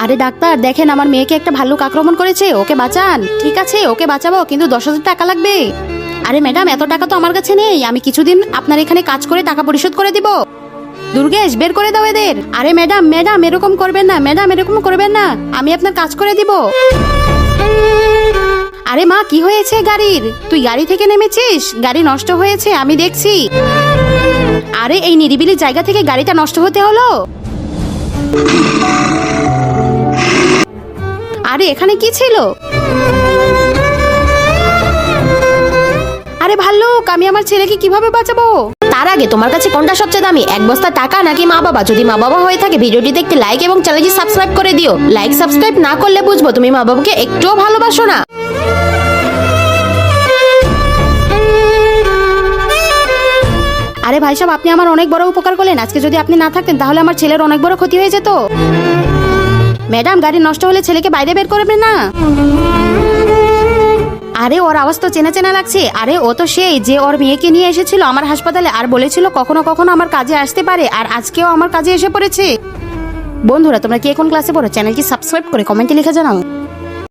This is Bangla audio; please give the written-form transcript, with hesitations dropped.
আরে ডাক্তার দেখেন, আমার মেয়েকে একটা ভাল্লুক আক্রমণ করেছে, ওকে বাঁচান। ঠিক আছে, ওকে বাঁচাবো, কিন্তু 10,000 টাকা লাগবে। আরে ম্যাডাম, এত টাকা তো আমার কাছে নেই, আমি কিছুদিন আপনার এখানে কাজ করে টাকা পরিশোধ করে দিব। দুর্গেশ, বের করে দাও এদের। আরে ম্যাডাম ম্যাডাম এরকম করবেন না, ম্যাডাম এরকম করবেন না, আমি আপনার কাজ করে দিব। আরে মা, কি হয়েছে গাড়ির? তুই গাড়ি থেকে নেমেছিস? গাড়ি নষ্ট হয়েছে, আমি দেখছি। আরে এই নিরিবিলি জায়গা থেকে গাড়িটা নষ্ট হতে হলো। আরে এখানে কি ছিল? আরে ভাল্লুক, আমি আমার ছেলেকে কিভাবে বাঁচাবো? তার আগে তোমার কাছে কোনটা সবচেয়ে দামি, এক বস্তা টাকা নাকি মা বাবা? যদি মা বাবা হয়ে থাকে ভিডিওটি দেখতে লাইক এবং চ্যানেলটি সাবস্ক্রাইব করে দিও। লাইক সাবস্ক্রাইব না করলে বুঝবো তুমি মা বাবাকে একটুও ভালোবাসো না। আরে ভাই সাহেব, আপনি আমার অনেক বড় উপকার করলেন। আজকে যদি আপনি না থাকতেন তাহলে আমার ছেলের অনেক বড় ক্ষতি হয়ে যেত। ম্যাডাম, গাড়ি নষ্ট হলে ছেলেকে বাইরে বের করবেন না। আরে ওর আওয়াজ তো চেনা চেনা লাগছে। আরে ও তো সেই যে ওর মেয়েকে নিয়ে এসেছিল আমার হাসপাতালে, আর বলেছিল কখনো কখনো আমার কাজে আসতে পারে, আর আজকেও আমার কাজে এসে পড়েছে। বন্ধুরা, তোমরা কি কোন ক্লাসে পড়ো? চ্যানেলটি সাবস্ক্রাইব করে কমেন্টে লিখে জানাও।